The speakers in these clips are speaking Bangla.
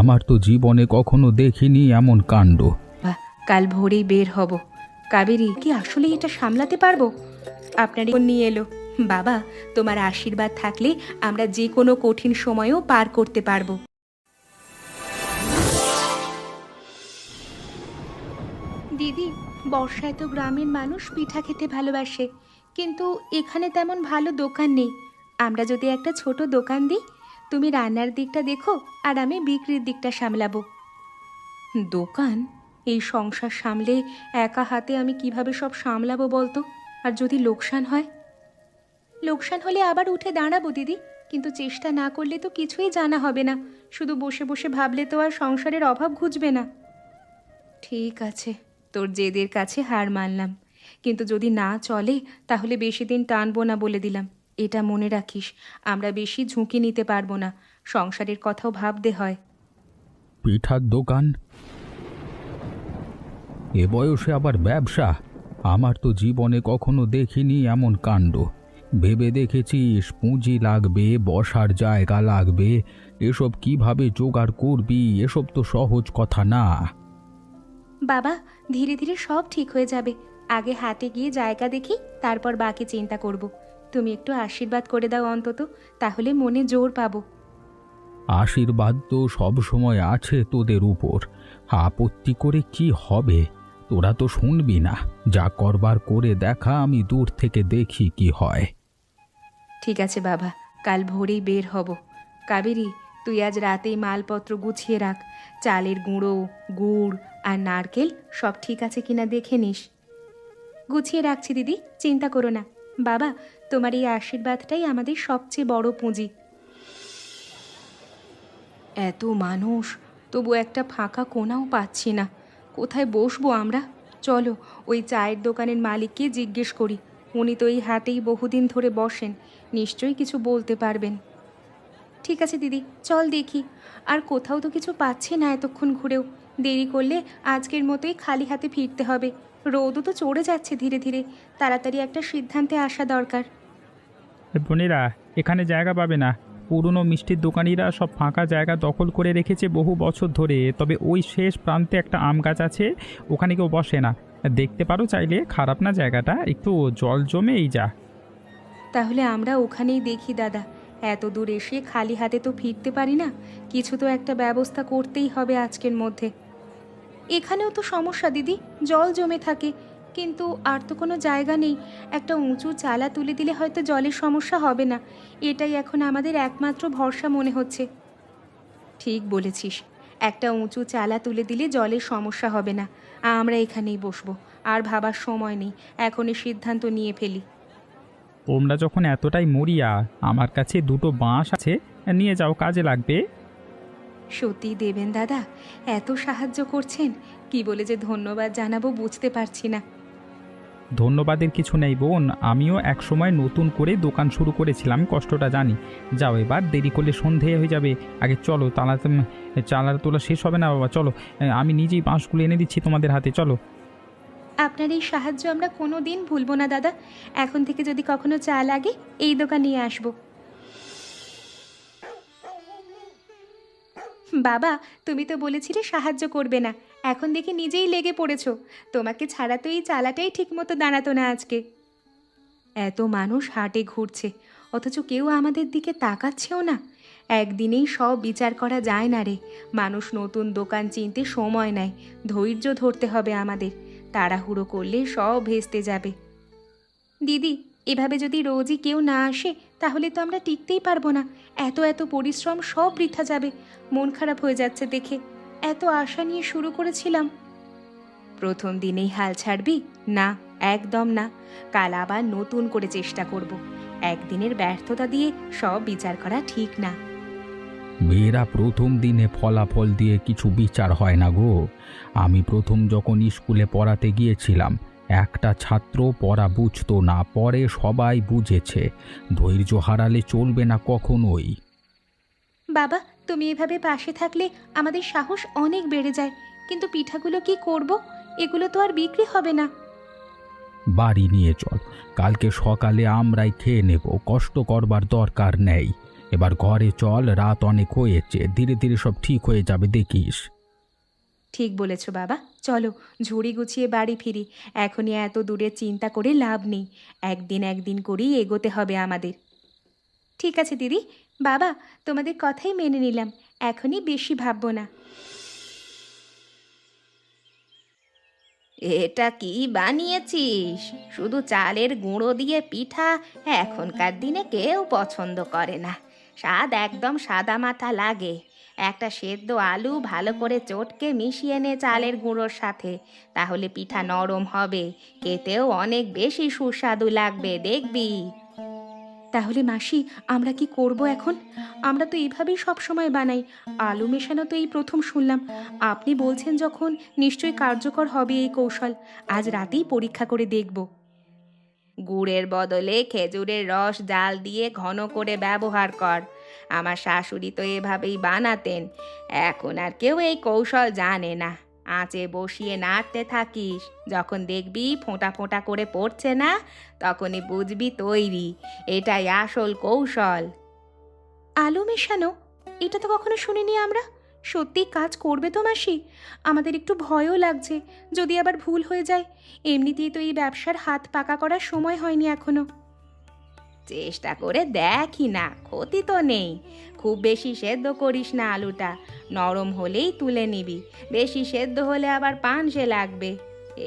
আমার তো জীবনে কখনো দেখিনি এমন কাণ্ড। বাহ, কাল ভোরেই বের হব। কাবেরী কি আসলে এটা সামলাতে পারবো? আপনারই নিয়ে এলো। বাবা, তোমার আশীর্বাদ থাকলে আমরা যে কোনো কঠিন সময়ও পার করতে পারবো। দিদি, বর্ষায় তো গ্রামের মানুষ পিঠা খেতে ভালোবাসে, কিন্তু এখানে তেমন ভালো দোকান নেই। আমরা যদি একটা ছোট দোকান দিই, তুমি রান্নার দিকটা দেখো আর আমি বিক্রির দিকটা সামলাবো। দোকান? এই সংসার সামলে একা হাতে আমি কিভাবে সব সামলাবো বলতো? আর যদি লোকসান হয়? লোকসান হলে আবার উঠে দাঁড়াবো দিদি, কিন্তু চেষ্টা না করলে তো কিছুই জানা হবে না। শুধু বসে বসে ভাবলে তো আর সংসারের অভাব ঘুচবে না। ঠিক আছে, তোর জেদের কাছে হার মানলাম, কিন্তু যদি না চলে তাহলে বেশি দিন টানবো না বলে দিলাম। এটা মনে রাখিস, আমরা বেশি ঝুঁকি নিতে পারবো না, সংসারের কথাও ভাবতে হয়। পিঠার দোকান? এ বয়সে আবার ব্যবসা? আমার তো জীবনে কখনো দেখিনি এমন কাণ্ড। ভেবে দেখেছিস পুঁজি লাগবে, বসার জায়গা লাগবে, এসব কিভাবে জোগাড় করবি? এসব তো সহজ কথা না। বাবা, ধীরে ধীরে সব ঠিক হয়ে যাবে। আগে হাটে গিয়ে জায়গা দেখি, তারপর বাকি চিন্তা করব। তুমি একটু আশীর্বাদ করে দাও অন্তত, তাহলে মনে জোর পাবো। আশীর্বাদ তো সব সময় আছে তোদের উপর। আপত্তি করে কি হবে? তোরা তো শুনবি না। যা করবার করে দেখা, আমি দূর থেকে দেখি কি হয়। ঠিক আছে বাবা, কাল ভোরেই বের হব। কাবেরী, তুই আজ রাতেই মালপত্র গুছিয়ে রাখ। চালের গুঁড়ো, গুড় আর নারকেল সব ঠিক আছে কিনা দেখে নিস। গুছিয়ে রাখছি দিদি, চিন্তা করো না। বাবা, তোমার এই আশীর্বাদটাই আমাদের সবচেয়ে বড় পুঁজি। এত মানুষ, তবু একটা ফাঁকা কোণাও পাচ্ছি না। কোথায় বসবো আমরা? চলো ওই চায়ের দোকানের মালিককে জিজ্ঞেস করি। উনি তো এই হাটেই বহুদিন ধরে বসেন, নিশ্চয়ই কিছু বলতে পারবেন। ঠিক আছে দিদি, চল দেখি। আর কোথাও তো কিছু পাচ্ছি না এতক্ষণ ঘুরেও। দেরি করলে আজকের মতোই খালি হাতে ফিরতে হবে। রোদও তো চড়ে যাচ্ছে ধীরে ধীরে, তাড়াতাড়ি একটা সিদ্ধান্তে আসা দরকার। বোনেরা, এখানে জায়গা পাবে না। পুরনো মিষ্টির দোকানিরা সব ফাঁকা জায়গা দখল করে রেখেছে বহু বছর ধরে। তবে ওই শেষ প্রান্তে একটা আম গাছ আছে, ওখানে কেউ বসে না। দেখতে পারো চাইলে, খারাপ না জায়গাটা, একটু জল জমে এই যা। তাহলে আমরা ওখানেই দেখি দাদা। এত দূর এসে খালি হাতে তো ফিরতে পারি না, কিছু তো একটা ব্যবস্থা করতেই হবে আজকের মধ্যে। এখানেও তো সমস্যা দিদি, জল জমে থাকে, কিন্তু আর তো কোনো জায়গা নেই। একটা উঁচু চালা তুলে দিলে হয়তো জলের সমস্যা হবে না। এটাই এখন আমাদের একমাত্র ভরসা মনে হচ্ছে। ঠিক বলেছিস, একটা উঁচু চালা তুলে দিলে জলের সমস্যা হবে না। আমরা এখানেই বসবো, আর ভাবার সময় নেই, এখনই সিদ্ধান্ত নিয়ে ফেলি। তোমরা যখন এতটাই মরিয়া, আমার কাছে দুটো বাঁশ আছে, নিয়ে যাও, কাজে লাগবে। সত্যি দেবেন দাদা, এত সাহায্য করছেন, কি বলে যে ধন্যবাদ জানাবো বুঝতে পারছি না। ধন্যবাদের কিছু নেই বোন, আমিও একসময় নতুন করে দোকান শুরু করেছিলাম, কষ্টটা জানি। যাও, এবার দেরি করলে সন্ধে হয়ে যাবে। আগে চলো, চালার তোলা শেষ হবে না বাবা, চলো। আমি নিজেই বাঁশগুলো এনে দিচ্ছি তোমাদের হাতে, চলো। আপনার এই সাহায্য আমরা কোনো দিন ভুলবো না দাদা। এখন থেকে যদি কখনো চা লাগে, এই দোকান নিয়ে আসবো। বাবা, তুমি তো বলেছিলে সাহায্য করবে না, এখন দেখি নিজেই লেগে পড়েছো। তোমাকে ছাড়া তো এই চালাটাই ঠিকমতো দাঁড়াতো না আজকে। এত মানুষ হাটে ঘুরছে, অথচ কেউ আমাদের দিকে তাকাচ্ছেও না। একদিনেই সব বিচার করা যায় না রে। মানুষ নতুন দোকান চিনতে সময় নেয়, ধৈর্য ধরতে হবে আমাদের। তাড়াহুড়ো করলে সব ভেস্তে যাবে। দিদি, এভাবে যদি রোজই কেউ না আসে, তাহলে তো আমরা টিকতেই পারবো না। এত এত পরিশ্রম সব বৃথা যাবে। মন খারাপ হয়ে যাচ্ছে দেখে। এত আশা নিয়ে শুরু করেছিলাম। প্রথম দিনেই হাল ছাড়বি? না, একদম না। কাল আবার নতুন করে চেষ্টা করব। একদিনের ব্যর্থতা দিয়ে সব বিচার করা ঠিক না। মেয়েরা প্রথম দিনে ফলাফল দিয়ে কিছু বিচার হয় না গো। আমি প্রথম যখন স্কুলে পড়াতে গিয়েছিলাম, একটা ছাত্র পড়া বুঝতো না, পরে সবাই বুঝেছে। ধৈর্য হারালে চলবে না কখনোই। বাবা, তুমি এভাবে পাশে থাকলে আমাদের সাহস অনেক বেড়ে যায়। কিন্তু পিঠাগুলো কি করব? এগুলো তো আর বিক্রি হবে না। বাড়ি নিয়ে চল, কালকে সকালে আমরাই খেয়ে নেব, কষ্ট করবার দরকার নেই। এবার ঘরে চল, রাত অনেক হয়েছে, ধীরে ধীরে সব ঠিক হয়ে যাবে দেখিস। ঠিক বলেছ বাবা, চলো ঝুড়ি গুছিয়ে বাড়ি ফিরি। এখনই এত দূরে চিন্তা করে লাভ নেই, একদিন একদিন করেই এগোতে হবে আমাদের। ঠিক আছে দিদি, বাবা তোমাদের কথাই মেনে নিলাম, এখনই বেশি ভাববো না। এটা কি বানিয়েছিস? শুধু চালের গুঁড়ো দিয়ে পিঠা এখনকার দিনে কেউ পছন্দ করে না, স্বাদ একদম সাদামাটা লাগে। একটা সেদ্ধ আলু ভালো করে চটকে মিশিয়ে নে চালের গুঁড়োর সাথে, তাহলে পিঠা নরম হবে, খেতেও অনেক বেশি সুস্বাদু লাগবে দেখবি। তাহলে মাসি, আমরা কি করব এখন? আমরা তো এইভাবেই সব সময় বানাই, আলু মেশানো তো এই প্রথম শুনলাম। আপনি বলছেন যখন, নিশ্চয়ই কার্যকর হবে এই কৌশল। আজ রাতেই পরীক্ষা করে দেখব। গুড়ের বদলে খেজুরের রস জাল দিয়ে ঘন করে ব্যবহার কর। আমার শাশুড়ি তো এভাবেই বানাতেন, এখন আর কেউ এই কৌশল জানে না। আঁচে বসিয়ে নাড়তে থাকিস, যখন দেখবি ফোঁটা ফোঁটা করে পড়ছে না, তখনই বুঝবি তৈরি। এটাই আসল কৌশল। আলু মেশানো, এটা তো কখনো শুনিনি আমরা। সত্যি কাজ করবে তো মাসি? আমাদের একটু ভয়ও লাগছে, যদি আবার ভুল হয়ে যায়। এমনিতেই তো এই ব্যবসার হাত পাকা করার সময় হয়নি এখনো। চেষ্টা করে দেখি না, ক্ষতি তো নেই। খুব বেশি সেদ্ধ করিস না আলুটা, নরম হলেই তুলে নিবি। বেশি সেদ্ধ হলে আবার পানসে লাগবে।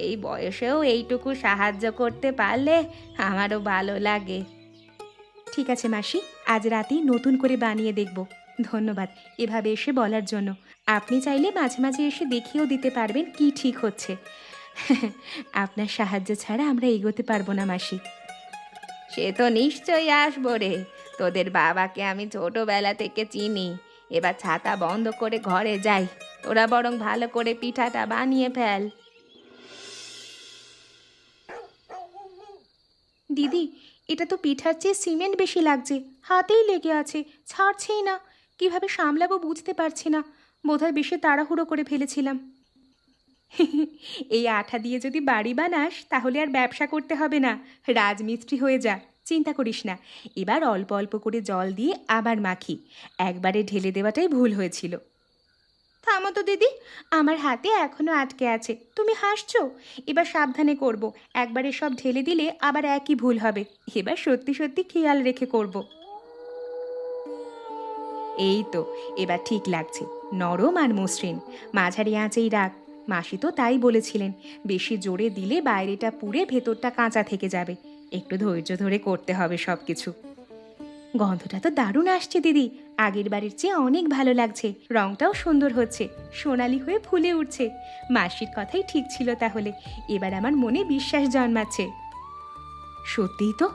এই বয়সেও এইটুকু সাহায্য করতে পারলে আমারও ভালো লাগে। ঠিক আছে মাসি, আজ রাতেই নতুন করে বানিয়ে দেখব। ধন্যবাদ এভাবে এসে বলার জন্য। আপনি চাইলে মাঝে মাঝে এসে দেখিয়েও দিতে পারবেন কি ঠিক হচ্ছে। আপনার সাহায্য ছাড়া আমরা এগোতে পারবো না মাসি। সে তো নিশ্চয়ই আসবো রে, তোদের বাবাকে আমি ছোটবেলা থেকে চিনি। এবার ছাতা বন্ধ করে ঘরে যাই, তোরা বরং ভালো করে পিঠাটা বানিয়ে ফেল। দিদি, এটা তো পিঠার চেয়ে সিমেন্ট বেশি লাগছে, হাতেই লেগে আছে, ছাড়ছেই না। কিভাবে সামলাবো বুঝতে পারছি না, বোধহয় বেশি তাড়াহুড়ো করে ফেলেছিলাম। এই আঠা দিয়ে যদি বাড়ি বানাস তাহলে আর ব্যবসা করতে হবে না, রাজমিস্ত্রি হয়ে যা, চিন্তা করিস না। এবার অল্প অল্প করে জল দিয়ে আবার মাখি, একবারে ঢেলে দেওয়াটাই ভুল হয়েছিল। থামো তো দিদি, আমার হাতে এখনো আটকে আছে, তুমি হাসছো। এবার সাবধানে করব, একবারে সব ঢেলে দিলে আবার একই ভুল হবে। এবার সত্যি সত্যি খেয়াল রেখে করব। এই তো, এবার ঠিক লাগছে, নরম আর মসৃণ। মাঝারি আঁচেই রাখ, মাসি তো তাই বলেছিলেন। বেশি জোরে দিলে বাইরেটা পুড়ে ভেতরটা কাঁচা থেকে যাবে। একটু ধৈর্য ধরে করতে হবে সব কিছু। গন্ধটা তো দারুণ আসছে দিদি, আগের বাড়ির চেয়ে অনেক ভালো লাগছে। রংটাও সুন্দর হচ্ছে, সোনালি হয়ে ফুলে উঠছে। মাসির কথাই ঠিক ছিল তাহলে, এবার আমার মনে বিশ্বাস জন্মাচ্ছে। সত্যিই তো,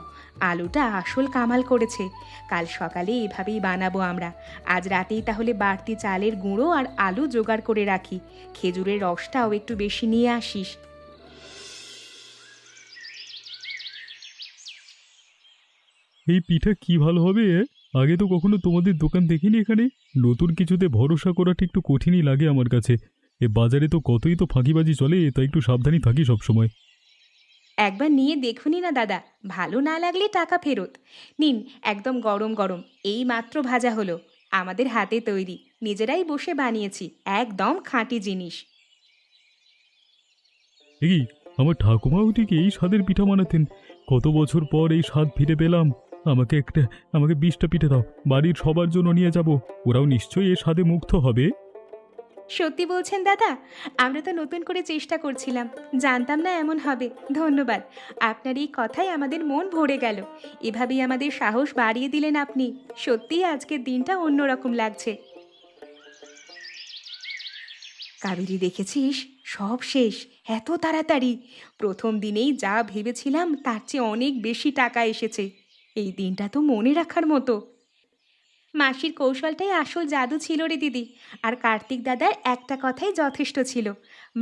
আলুটা আসল কামাল করেছে। কাল সকালে এভাবেই বানাবো আমরা। আজ রাতেই তাহলে বাড়তি চালের গুঁড়ো আর আলু জোগাড় করে রাখি। খেজুরের রসটাও একটু বেশি নিয়ে আসিস। এই পিঠা কি ভালো হবে এ? আগে তো কখনো তোমাদের দোকান দেখিনি এখানে। নতুন কিছুতে ভরসা করাটা একটু কঠিনই লাগে আমার কাছে। এ বাজারে তো কতই তো ফাঁকিবাজি চলে, তাই একটু সাবধানী থাকি সবসময়। একবার নিয়ে দেখুনি না দাদা, ভালো না লাগলে টাকা ফেরত। নিন, একদম গরম গরম, এই মাত্র ভাজা হলো। আমাদের হাতে তৈরি, নিজেরাই বসে বানিয়েছি, একদম খাঁটি জিনিস। এ কি, আমার ঠাকুমাও ঠিক এই স্বাদের পিঠা বানাতেন। কত বছর পর এই স্বাদ ফিরে পেলাম। আমাকে 20টা পিঠে দাও, বাড়ির সবার জন্য নিয়ে যাব। ওরাও নিশ্চয়ই এ স্বাদে মুগ্ধ হবে। সত্যি বলছেন দাদা? আমরা তো নতুন করে চেষ্টা করছিলাম, জানতাম না এমন হবে। ধন্যবাদ, আপনার এই কথায় আমাদের মন ভরে গেল। এভাবেই আমাদের সাহস বাড়িয়ে দিলেন আপনি। সত্যিই আজকের দিনটা অন্যরকম লাগছে। কাবেরী, দেখেছিস, সব শেষ, এত তাড়াতাড়ি। প্রথম দিনেই যা ভেবেছিলাম তার চেয়ে অনেক বেশি টাকা এসেছে। এই দিনটা তো মনে রাখার মতো। মাসির কৌশলটাই আসল জাদু ছিল রে দিদি। আর কার্তিক দাদার একটা কথাই যথেষ্ট ছিল,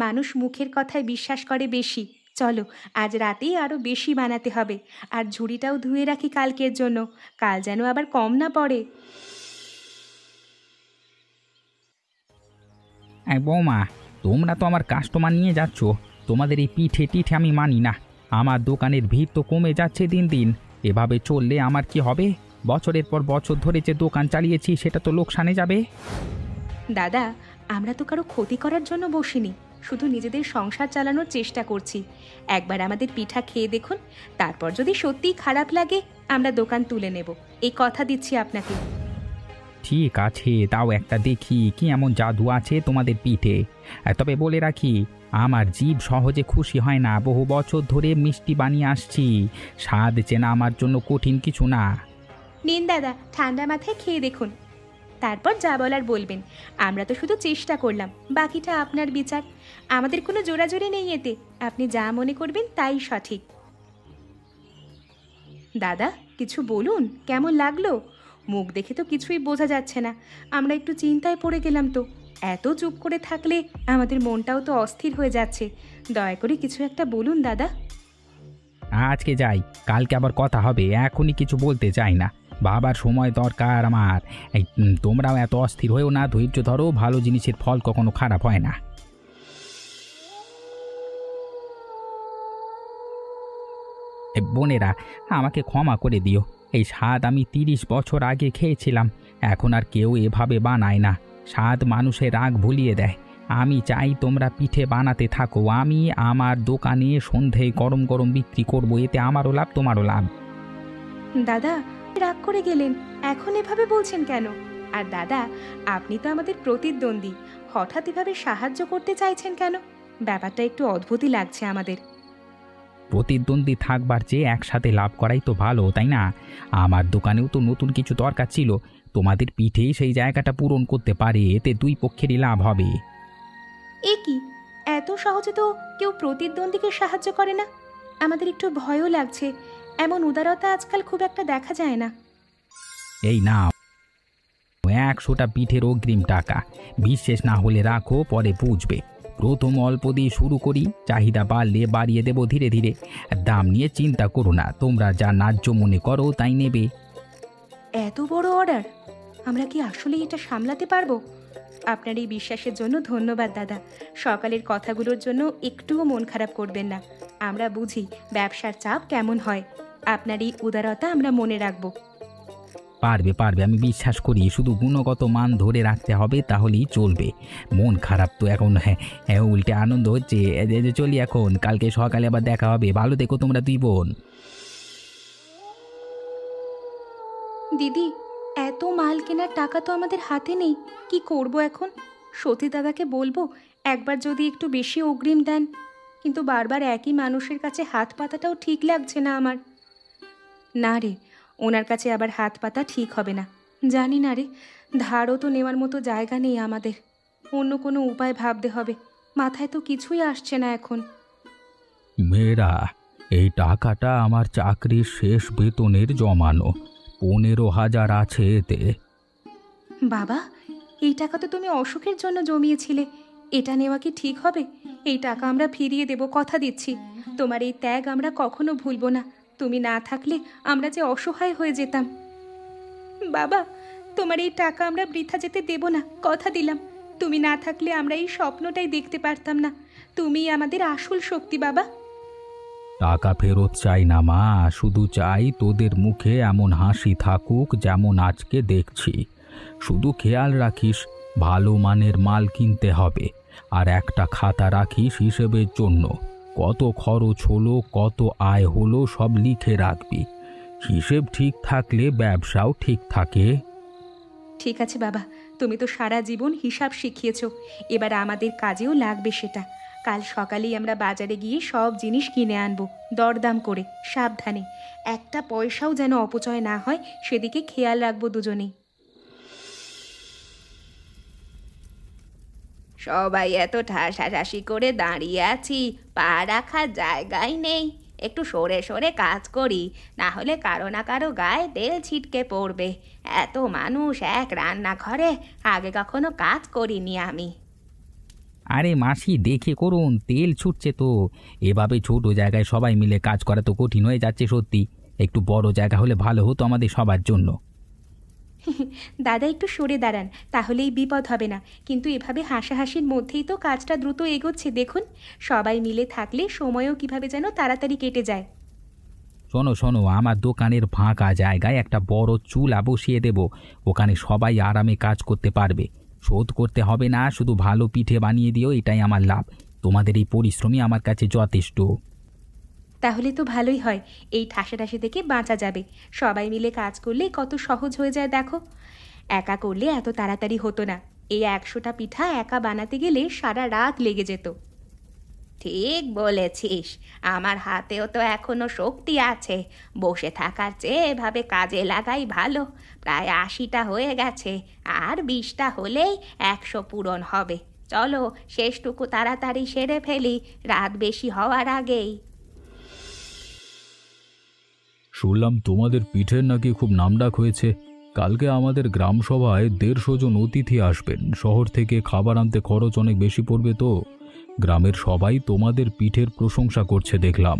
মানুষ মুখের কথায় বিশ্বাস করে বেশি। চলো, আজ রাতেই আরও বেশি বানাতে হবে। আর ঝুড়িটাও ধুয়ে রাখি কালকের জন্য, কাল যেন আবার কম না পড়ে। বৌমা, তোমরা তো আমার কাস্টমার নিয়ে যাচ্ছ, তোমাদের এই পিঠে টিঠে আমি মানি না। আমার দোকানের ভিড় তো কমে যাচ্ছে দিন দিন, এভাবে চললে আমার কি হবে? বছরের পর বছর ধরে যে দোকান চালিয়েছি সেটা তো লোকসানে যাবে। দাদা, আমরা তো কারো ক্ষতি করার জন্য বসিনি, শুধু নিজেদের সংসার চালানোর চেষ্টা করছি। একবার আমাদের পিঠা খেয়ে দেখুন, তারপর যদি সত্যিই খারাপ লাগে আমরা দোকান তুলে নেব, এই কথা দিচ্ছি আপনাকে। ঠিক আছে, তাও একটা দেখি কি এমন জাদু আছে তোমাদের পিঠে। তবে বলে রাখি, আমার জিভ সহজে খুশি হয় না। বহু বছর ধরে মিষ্টি বানিয়ে আসছি, স্বাদ চেনা আমার জন্য কঠিন কিছু না। নিন দাদা, ঠান্ডা মাথায় খেয়ে দেখুন, তারপর যা বলার বলবেন। আমরা তো শুধু চেষ্টা করলাম, বাকিটা আপনার বিচার। আমাদের কোনো জোরাজোরি নেই এতে, আপনি যা মনে করবেন তাই সঠিক। দাদা, কিছু বলুন, কেমন লাগলো? মুখ দেখে তো কিছুই বোঝা যাচ্ছে না, আমরা একটু চিন্তায় পড়ে গেলাম তো। এত চুপ করে থাকলে আমাদের মনটাও তো অস্থির হয়ে যাচ্ছে। দয়া করে কিছু একটা বলুন দাদা। আজকে যাই, কালকে আবার কথা হবে, এখনই কিছু বলতে চাই না। বাবার সময় দরকার আমার। তোমরাও এত অস্থির হয়েও না, ধৈর্য ধরো, ভালো জিনিসের ফল কখনো খারাপ হয় না। বোনেরা, আমাকে ক্ষমা করে দিও। এই স্বাদ আমি 30 বছর আগে খেয়েছিলাম, এখন আর কেউ এভাবে বানায় না। স্বাদ মানুষের রাগ ভুলিয়ে দেয়। আমি চাই তোমরা পিঠে বানাতে থাকো, আমি আমার দোকানে সন্ধেয় গরম গরম বিক্রি করব, এতে আমারও লাভ তোমারও লাভ। দাদা, রাগ করে গেলেন, এখন এভাবে বলছেন কেন? আর দাদা, আপনি তো আমাদের প্রতিদ্বন্দ্বী, হঠাৎ এভাবে সাহায্য করতে চাইছেন কেন? ব্যাপারটা একটু অদ্ভুতই লাগছে আমাদের। প্রতিদ্বন্দ্বী থাকবার চেয়ে একসাথে লাভ করাই তো ভালো, তাই না? আমার দোকানেও তো নতুন কিছু দরকার ছিল, তোমাদের পিঠেই সেই জায়গাটা পূরণ করতে পারে, এতে দুই পক্ষেরই লাভ হবে। এ কি, এত সহজে তো কেউ প্রতিদ্বন্দ্বীকে সাহায্য করে না। আমাদের একটু ভয়ও লাগছে, এমন উদারতা আজকাল খুব একটা দেখা যায় না। এই না, 100টা পিঠের অগ্রিম টাকা, বিশ্বাস না হলে রাখো, পরে বুঝবে। প্রথম অল্প দিয়ে শুরু করি, চাহিদা বাড়লে বাড়িয়ে দেব ধীরে ধীরে। দাম নিয়ে চিন্তা করো না, তোমরা যা ন্যায্য মনে করো তাই নেবে। এত বড় অর্ডার, আমরা কি আসলেই এটা সামলাতে পারবো? আপনার এই বিশ্বাসের জন্য ধন্যবাদ দাদা। সকালের কথাগুলোর জন্য একটুও মন খারাপ করবেন না, আমরা বুঝি ব্যবসার চাপ কেমন হয়। আপনার এই উদারতা আমরা মনে রাখবো। পারবে পারবে, আমি বিশ্বাস করি, শুধু গুণগত মান ধরে রাখতে হবে, তাহলেই চলবে। মন খারাপ তো এখন, হ্যাঁ হ্যাঁ, উল্টে আনন্দ হচ্ছে। চলি এখন, কালকে সকালে আবার দেখা হবে। ভালো দেখো তোমরা দুই বোন। দিদি, এত মাল কেনার টাকা তো আমাদের হাতে নেই, কি করব এখন? সতী দাদাকে বলবো একবার যদি একটু বেশি অগ্রিম দেন, কিন্তু বারবার একই মানুষের কাছে হাত পাতাটাও ঠিক লাগছে না আমার। না রে, ওনার কাছে আবার হাত পাতা ঠিক হবে না। জানি না রে, ধারও তো নেওয়ার মতো জায়গা নেই আমাদের, অন্য কোনো উপায় ভাবতে হবে। মাথায় তো কিছুই আসছে না এখন। মেয়েরা, এই টাকাটা আমার চাকরির শেষ বেতনের জমানো, 15,000 আছে এতে। বাবা, এই টাকা তো তুমি অসুখের জন্য জমিয়েছিলে, এটা নেওয়া কি ঠিক হবে? এই টাকা আমরা ফিরিয়ে দেব, কথা দিচ্ছি। তোমার এই ত্যাগ আমরা কখনো ভুলবো না। তুমি না থাকলে আমরা যে অসহায় হয়ে যেতাম। বাবা, তোমার এই টাকা আমরা বৃথা যেতে দেব না, কথা দিলাম। তুমি না থাকলে আমরা এই স্বপ্নটাই দেখতে পারতাম না। তুমিই আমাদের আসল শক্তি বাবা। টাকা ফেরত চাই না মা, শুধু চাই তোদের মুখে এমন হাসি থাকুক যেমন আজকে দেখছি। শুধু খেয়াল রাখিস, ভালো মানের মাল কিনতে হবে, আর একটা খাতা রাখিস হিসেবের জন্য। কত খরচ হলো, কত আয় হলো, সব লিখে রাখবি। হিসেব ঠিক থাকলে ব্যবসাও ঠিক থাকে। ঠিক আছে বাবা, তুমি তো সারা জীবন হিসাব শিখিয়েছো, এবার আমাদের কাজেও লাগবে সেটা। কাল সকালেই আমরা বাজারে গিয়ে সব জিনিস কিনে আনবো, দরদাম করে, সাবধানে। একটা পয়সাও যেন অপচয় না হয়, সেদিকে খেয়াল রাখবো দুজনেই। সবাই এত ঠাসাঠাসি করে দাঁড়িয়ে আছি, পা রাখার জায়গায় নেই। একটু সরে সরে কাজ করি, না হলে কারো না কারো গায়ে তেল ছিটকে পড়বে। এত মানুষ এক রান্নাঘরে, আগে কখনো কাজ করিনি আমি। আরে মাসি, দেখে করুন, তেল ছুটছে তো। এভাবে ছোট জায়গায় সবাই মিলে কাজ করা তো কঠিন হয়ে যাচ্ছে সত্যি। একটু বড় জায়গা হলে ভালো হতো আমাদের সবার জন্য। দাদা একটু সরে দাঁড়ান, তাহলেই বিপদ হবে না। কিন্তু এভাবে হাসাহাসির মধ্যেই তো কাজটা দ্রুত এগোচ্ছে, দেখুন। সবাই মিলে থাকলে সময়ও কিভাবে যেন তাড়াতাড়ি কেটে যায়। শোনো শোনো, আমার দোকানের ফাঁকা জায়গায় একটা বড় চুলা বসিয়ে দেব। ওখানে সবাই আরামে কাজ করতে পারবে। শোধ করতে হবে না, শুধু ভালো পিঠে বানিয়ে দিও, এটাই আমার লাভ। তোমাদের এই পরিশ্রমই আমার কাছে যথেষ্ট। তাহলে তো ভালোই হয়, এই ঠাসাঠাসি থেকে বাঁচা যাবে। সবাই মিলে কাজ করলে কত সহজ হয়ে যায় দেখো। একা করলে এত তাড়াতাড়ি হতো না। এই 100টা পিঠা একা বানাতে গেলে সারা রাত লেগে যেত। ঠিক বলেছিস, আমার হাতেও তো এখনো শক্তি আছে। বসে থাকার চেয়ে এভাবে কাজে লাগাই ভালো। প্রায় 80টা হয়ে গেছে, আর 20টা হলেই 100 পূরণ হবে। চলো শেষটুকু তাড়াতাড়ি সেরে ফেলি, রাত বেশি হওয়ার আগেই। শুনলাম তোমাদের পিঠের নাকি খুব নামডাক হয়েছে। কালকে আমাদের গ্রাম সভায় 150 জন অতিথি আসবেন। শহর থেকে খাবার আনতে খরচ অনেক বেশি পড়বে তো। গ্রামের সবাই তোমাদের পিঠের প্রশংসা করছে দেখলাম।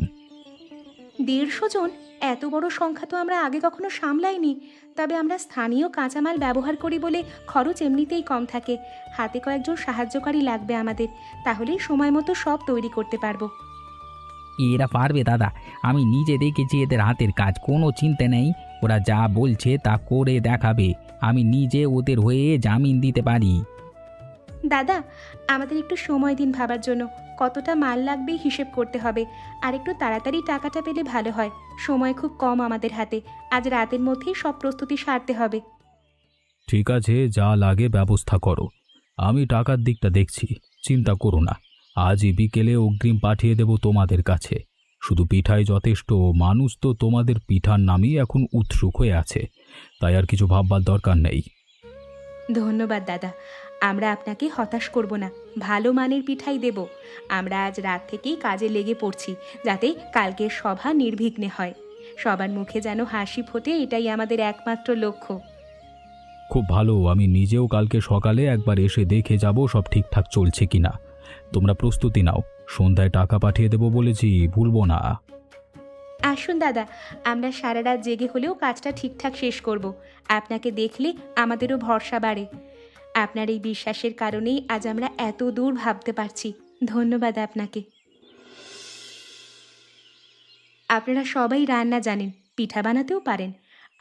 150 জন? এত বড় সংখ্যা তো আমরা আগে কখনো সামলাইনি। তবে আমরা স্থানীয় কাঁচামাল ব্যবহার করি বলে খরচ এমনিতেই কম থাকে। হাতে কয়েকজন সাহায্যকারী লাগবে আমাদের, তাহলেই সময় মতো সব তৈরি করতে পারবো। এরা পারবে দাদা, আমি নিজে দেখেছি এদের হাতের কাজ, কোনো চিন্তা নেই। ওরা যা বলছে তা করে দেখাবে। আমি নিজে ওদের হয়ে জামিন দিতে পারি। দাদা, আমাদের একটু সময় দিন ভাবার জন্য। কতটা মাল লাগবে হিসেব করতে হবে। আর একটু তাড়াতাড়ি টাকাটা পেলে ভালো হয়। সময় খুব কম আমাদের হাতে। আজ রাতের মধ্যেই সব প্রস্তুতি সারতে হবে। ঠিক আছে, যা লাগে ব্যবস্থা করো। আমি টাকার দিকটা দেখছি, চিন্তা করো না। আজই বিকেলে অগ্রিম পাঠিয়ে দেব তোমাদের কাছে। শুধু পিঠাই যথেষ্ট। মানুষ তো তোমাদের পিঠার নামই এখন উৎসুক হয়ে আছে, তাই আর কিছু ভাববার দরকার নেই। ধন্যবাদ দাদা, আমরা আপনাকে হতাশ করব না। ভালো মানের পিঠাই দেব। আমরা আজ রাত থেকেই কাজে লেগে পড়ছি, যাতে কালকের সভা নির্বিঘ্নে হয়। সবার মুখে যেন হাসি ফোটে, এটাই আমাদের একমাত্র লক্ষ্য। খুব ভালো। আমি নিজেও কালকে সকালে একবার এসে দেখে যাব সব ঠিকঠাক চলছে কিনা। তোমরা প্রস্তুতি নাও, সন্ধ্যায় টাকা পাঠিয়ে দেব বলেছি, ভুলবো না। আসুন দাদা, আমরা সারা রাত জেগে হলেও কাজটা ঠিকঠাক শেষ করব। আপনাকে দেখলে আমাদেরও ভরসা বাড়ে। আপনার এই বিশ্বাসের কারণেই আজ আমরা এত দূর ভাবতে পারছি। ধন্যবাদ আপনাকে। আপনারা সবাই রান্না জানেন, পিঠা বানাতেও পারেন।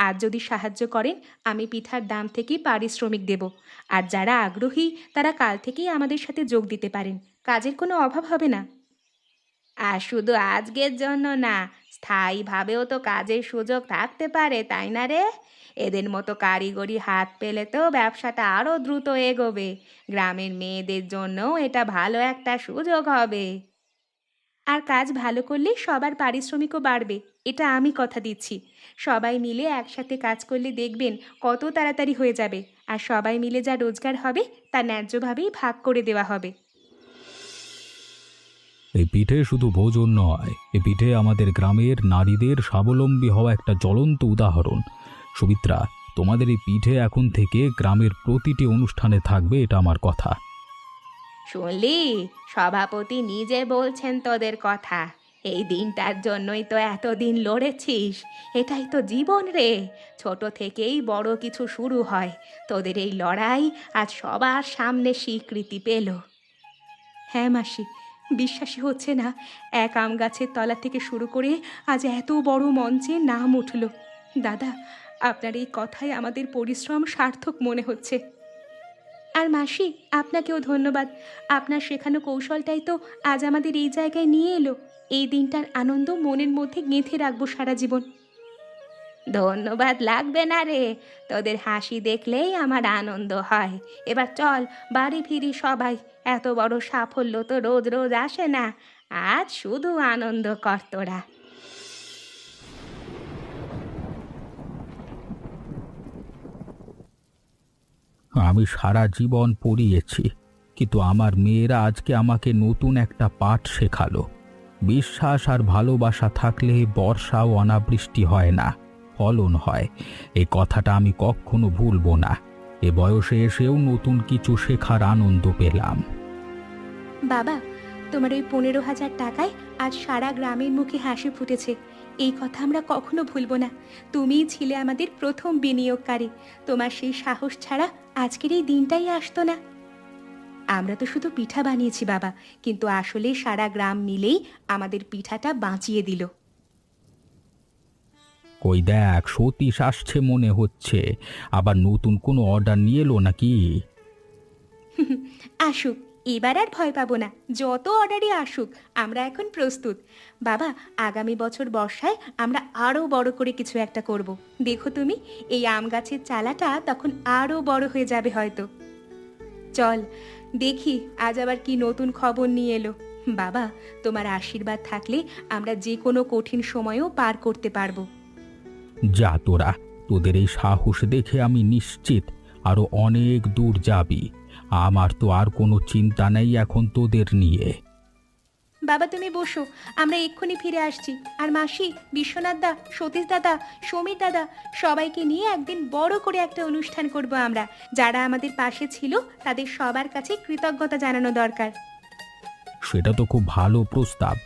আজ যদি সাহায্য করেন, আমি পিঠার দাম থেকেই পারিশ্রমিক দেব। আর যারা আগ্রহী তারা কাল থেকেই আমাদের সাথে যোগ দিতে পারেন। কাজের কোনো অভাব হবে না। আর শুধু আজকের জন্য না, স্থায়ীভাবেও তো কাজের সুযোগ থাকতে পারে, তাই না রে? এদের মতো কারিগরি হাত পেলে তো ব্যবসাটা আরও দ্রুত এগোবে। গ্রামের মেয়েদের জন্যও এটা ভালো একটা সুযোগ হবে। আর কাজ ভালো করলে সবার পারিশ্রমিকও বাড়বে, এটা আমি কথা দিচ্ছি। সবাই মিলে একসাথে কাজ করলে দেখবেন কত তাড়াতাড়ি হয়ে যাবে। আর সবাই মিলে যা রোজগার হবে তা ন্যায্যভাবেই ভাগ করে দেওয়া হবে। এই পিঠে শুধু ভোজন নয়, এই পিঠে আমাদের গ্রামের নারীদের স্বাবলম্বী হওয়া একটা জ্বলন্ত উদাহরণ। সুমিত্রা, তোমাদের এই পিঠে এখন থেকে গ্রামের প্রতিটি অনুষ্ঠানে থাকবে, এটা আমার কথা। শুনলি, সভাপতি নিজে বলছেন তোদের কথা। এই দিনটার জন্যই তো এতদিন লড়েছিস। এটাই তো জীবন রে। ছোট থেকেই বড় কিছু শুরু হয়। তোদের এই লড়াই আজ সবার সামনে স্বীকৃতি পেল। হ্যাঁ মাসি, বিশ্বাসই হচ্ছে না। এক আম গাছের তলা থেকে শুরু করে আজ এত বড় মঞ্চে নাম উঠল। দাদা, আপনার এই কথায় আমাদের পরিশ্রম সার্থক মনে হচ্ছে। আর মাসি, আপনাকেও ধন্যবাদ। আপনার শেখানো কৌশলটাই তো আজ আমাদের এই জায়গায় নিয়ে এলো। এই দিনটার আনন্দ মনের মধ্যে গেঁথে রাখবো সারা জীবন। ধন্যবাদ লাগবে না রে, তোদের হাসি দেখলেই আমার আনন্দ হয়। এবার চল বাড়ি ফিরি সবাই। এত বড় সাফল্য তো রোজ রোজ আসে না। আজ শুধু আনন্দ কর তোরা। আমি সারা জীবন পড়িয়েছি, কিন্তু আমার মেয়েরা আজকে আমাকে নতুন একটা পাঠ শেখালো। বিশ্বাস আর ভালোবাসা থাকলে বর্ষা ও অনাবৃষ্টি হয় না, ফলন হয়। এই কথাটা আমি কখনো ভুলবো না। এ বয়সে এসেও নতুন কিছু শেখার আনন্দ পেলাম। বাবা, তোমার ওই 15,000 টাকায় আজ সারা গ্রামের মুখে হাসি ফুটেছে। এই কথা আমরা কখনো ভুলবো না। তুমিই ছিলে আমাদের প্রথম বিনিয়োগকারী। তোমার সেই সাহস ছাড়া আজকের এই দিনটাই আসতো না। আমরা তো শুধু পিঠা বানিয়েছি বাবা, কিন্তু আসলে সারা গ্রাম মিলেই আমাদের পিঠাটা বাঁচিয়ে দিল। ওই দেখ সতীশ আসছে মনে হচ্ছে। আবার নতুন কোনো অর্ডার নিয়ে এলো নাকি? আসুক, এবার আর ভয় পাবো না। যত অর্ডারই আসুক, আমরা এখন প্রস্তুত। বাবা, আগামী বছর বর্ষায় আমরা আরও বড় করে কিছু একটা করব। দেখো তুমি, এই আম গাছের চালাটা তখন আরও বড় হয়ে যাবে হয়তো। চল দেখি আজ আবার কি নতুন খবর নিয়ে এলো। বাবা, তোমার আশীর্বাদ থাকলে আমরা যে কোনো কঠিন সময়ও পার করতে পারবো। যা তোরা, তোদের এই সাহস দেখে আমি নিশ্চিত আরো অনেক দূর যাবি। আমার তো আর কোনো চিন্তা নেই এখন তোদের নিয়ে। বাবা তুমি বসো, আমরা এক্ষুনি ফিরে আসছি। আর মাসি, বিশ্বনাথ দা, সতীশ দাদা, সমীর দাদা, সবাইকে নিয়ে একদিন বড় করে একটা অনুষ্ঠান করব আমরা। যারা আমাদের পাশে ছিল তাদের সবার কাছে কৃতজ্ঞতা জানানো দরকার। সেটা তো খুব ভালো প্রস্তাব।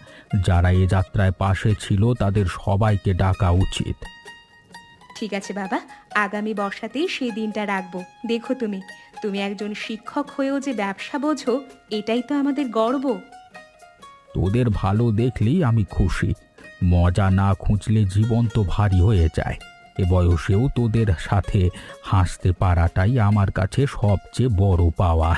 যারা এ যাত্রায় পাশে ছিল তাদের সবাইকে ডাকা উচিত। ঠিক আছে বাবা, আগামী বর্ষাতেই সেই দিনটা রাখবো। দেখো তুমি, তুমি একজন শিক্ষক হয়েও যে ব্যবসা বোঝো, এটাই তো আমাদের গর্ব। তোদের ভালো দেখলেই আমি খুশি। মজা না খুঁজলে জীবন তো ভারী হয়ে যায়। এ বয়সেও তোদের সাথে হাসতে পারাটাই আমার কাছে সবচেয়ে বড় পাওয়া।